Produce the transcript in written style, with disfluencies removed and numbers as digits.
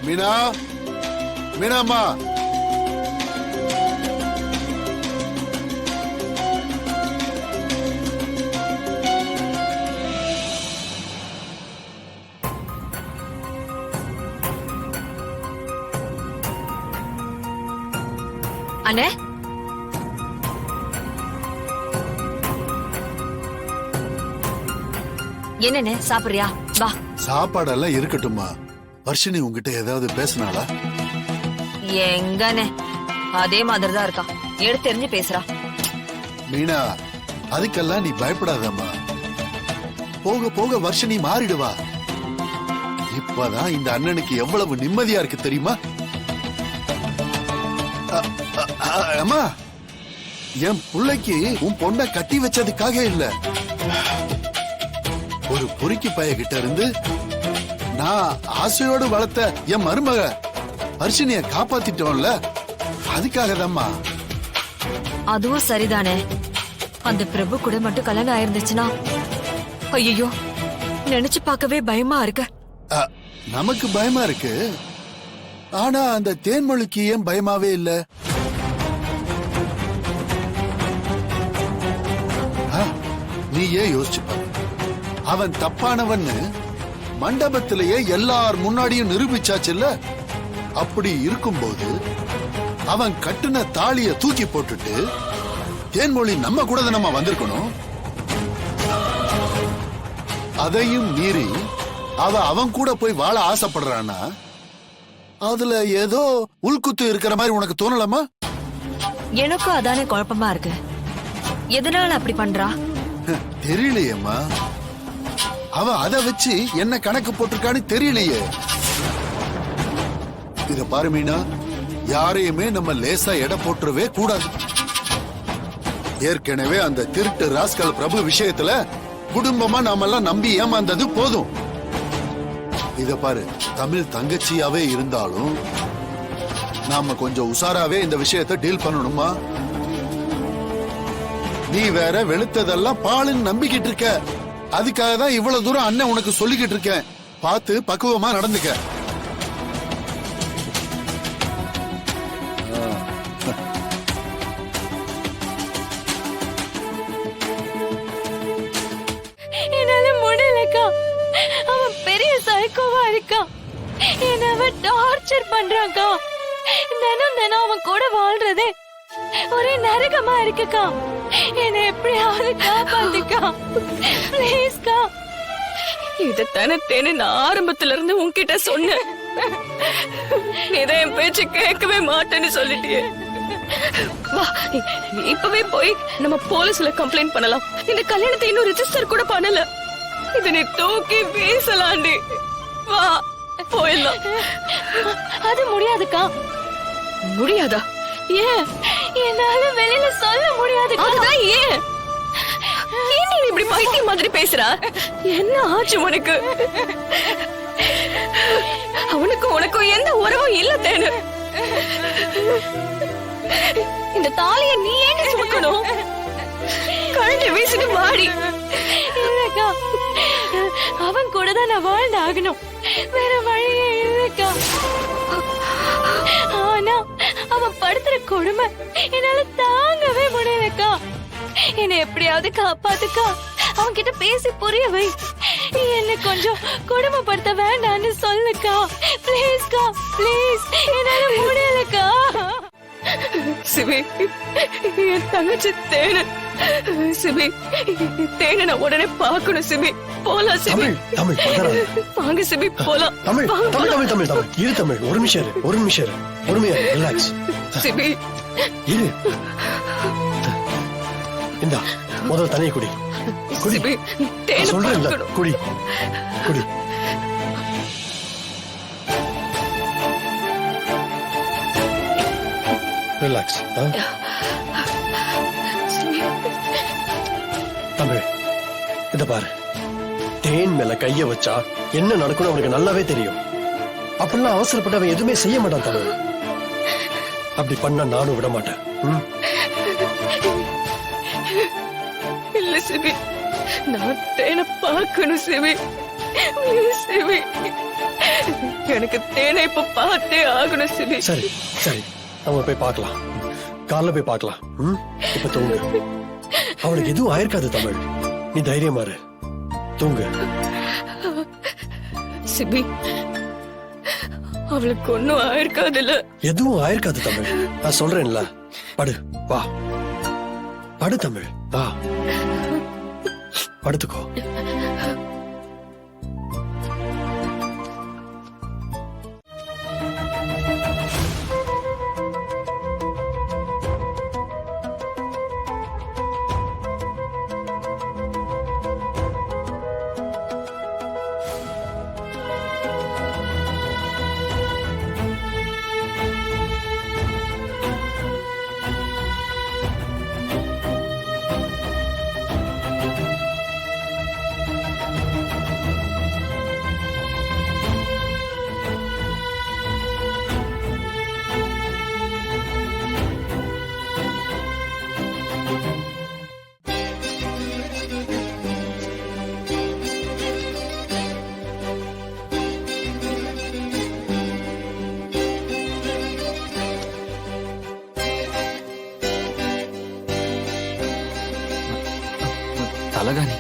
மீனா, மீனாம்மா. அண்ணே, என்னண்ணே சாப்பிடுறியா? வா. சாப்பாடெல்லாம் இருக்கட்டும்மா. வர்ஷினி உங்ககிட்ட ஏதாவது பேசினாளா? எங்கண்ணே, அதே மாதிரிதான் இருக்கா. எடுத்து தெரிஞ்சு பேசுறா. மீனா, அதுக்கெல்லாம் நீ பயப்படாதம்மா. போக போக வர்ஷினி மாறிடுவா. இப்பதான் இந்த அண்ணனுக்கு எவ்வளவு நிம்மதியா இருக்கு தெரியுமா? அம்மா, என் பிள்ளைக்கு உன் பொண்ண கட்டி வச்சதுக்காக இல்ல, ஒரு பொறுக்கி பைய கிட்ட இருந்து நான் ஆசையோடு வளர்த்த என் மருமக வர்ஷினிய காப்பாத்திட்டோம்ல, அதுக்காக தான்மா. அதுவும் சரிதானே. அந்த பிரபு கூட மட்டும் கல்யாணம் ஆயிருந்துச்சுன்னா, ஐயோ, நினைச்சு பார்க்கவே பயமா இருக்கு. நமக்கு பயமா இருக்கு, ஆனா அந்த தேன்மொழிக்கு ஏன் பயமாவே இல்ல? நீ ஏன் யோசிச்சு பாரு. அவன் தப்பானவன்னு மண்டபத்திலேயே எல்லார் முன்னாடியும் நிரூபிச்சாச்சுல்ல. அப்படி இருக்கும்போது அவன் கட்டுன தாலிய தூக்கி போட்டுட்டு தேன்மொழி நம்ம கூட நம்ம வந்திருக்கணும். அதையும் மீறி அவன் கூட போய் வாழ ஆசைப்படுறானா, அதுல ஏதோ உள்குத்து இருக்கிற மாதிரி உனக்கு தோணலாமா? எனக்கும் அதானே குழப்பமா இருக்கு. எதனால அப்படி பண்றா தெரியலையேம்மா. அவன் அதை வச்சு என்ன கணக்கு போட்டிருக்கான்னு தெரியலையே. இத பாரு மீனா, யாரையுமே நம்ம லேசா எடை போட்டுறவே கூடாது. ஏற்கனவே அந்த திருட்டு ராஸ்கல் பிரபு விஷயத்துல குடும்பமா நாமெல்லாம் நம்பி ஏமாந்தது போதும். இத பாரு, தமிழ் தங்கச்சியாவே இருந்தாலும் நாம கொஞ்சம் உஷாராவே இந்த விஷயத்தை டீல் பண்ணணுமா? நீ வேற வெளுத்ததெல்லாம் பாலுன்னு நம்பிக்கிட்டு இருக்க. அதுக்காக தான் இவ்வளவு தூரம் அண்ணன் உனக்கு சொல்லிக்கிட்டு இருக்கேன். பார்த்து பக்குவமா நடந்துக்க. என்னால முடியலக்கா. அவன் பெரிய சைக்கோவா இருக்கான். என்ன அவன் டார்ச்சர் பண்றான்க்கா. தினம் தினம் அவன் கூட வாழ்றதே ஒரே நரகமா இருக்குக்கா. என்ன எப்படியாவது காப்பாத்துக்கா, பிளீஸ்க்கா. இதத்தானே நான் ஆரம்பத்துல இருந்து உன்கிட்ட சொன்னேன். நீதான் என் பேச்சு கேட்கவே மாட்டேன்னு சொல்லிட்டியே. வா, இப்பவே போய் நம்ம போலீஸ்ல கம்ப்ளைண்ட் பண்ணலாம். இந்த கல்யாணத்தை இன்னும் ரெஜிஸ்டர் கூட பண்ணல. இத நீ தூக்கி வீசலாண்டி. வா, போயிடலாம். அது முடியாதுக்கா. முடியாதா? ஏன்? என்னால வெளியில சொல்ல முடியாது. அதுதான் ஏன்? ஏன் நீ இப்படி பைத்தியம் மாதிரி பேசுற? என்ன ஆச்சு உனக்கு? அவனுக்கும் உனக்கும் எந்த உறவும் இல்ல தேனு. இந்த தாலிய நீ ஏன் சுமக்கணும்? கழட்டி வீசிட்டு வாடி. இல்லக்கா, அவன் கூட தான் நான் வாழ்ந்து ஆகணும். வேற வழியே இல்லக்கா. ஆனா அவன் படுத்துற கொடுமை என்னால தாங்கவே முடியலக்கா. என்ன எப்படியாவது காப்பாத்துக்கா. அவன் கிட்ட பேசி புரிய வை. என்ன கொஞ்சம் கொடுமைப்படுத்த வேண்டான்னு சொல்லுக்கா. பிளீஸ்க்கா, பிளீஸ். என்னால முடியலக்கா. சிவி, என் தங்கச்சி தேனு. சிவி, தேனை நான் உடனே பாக்கணும். சிவி, போலாம். சிவி, தமிழ் வாங்க சிவி, போலாம். தமிழ் தமிழ் தமிழ் தமிழ் இரு. தமிழ், ஒரு நிமிஷம் இரு, ஒரு நிமிஷம் இரு. பொறுமையா ரிலாக்ஸ். சிவி, இரு. இந்தா, முதல்ல தண்ணியை குடி. குடி. சொல்றேன், குடி குடி. ரிலாக்ஸ். தமிழ், இத பாரு. தேன் மேல கைய வச்சா என்ன நடக்கும் அவனுக்கு நல்லாவே தெரியும். அப்படிலாம் அவசரப்பட்டு அவன் எதுவுமே செய்ய மாட்டான் தமிழ். அப்படி பண்ண நானும் விட மாட்டேன். இல்ல சிவி, நான் தேனை பார்க்கணும் சிவி. சிவி, எனக்கு தேனை இப்ப பார்த்தே ஆகணும் சிவி. சரி சரி, நம்ம போய் பார்க்கலாம், காலைல போய் பார்க்கலாம். இப்ப தூங்கு, அவளுக்கு எதுவும் ஆயிருக்காது தமிழ், நீ தைரியமா இரு, தூங்கு. சிபி, அவளுக்கு ஒண்ணும் ஆயிருக்காதுல்ல? எதுவும் ஆயிருக்காது தமிழ், நான் சொல்றேன்ல. படு, வா, படு தமிழ், வா, படுத்துக்கோ. தலகாணி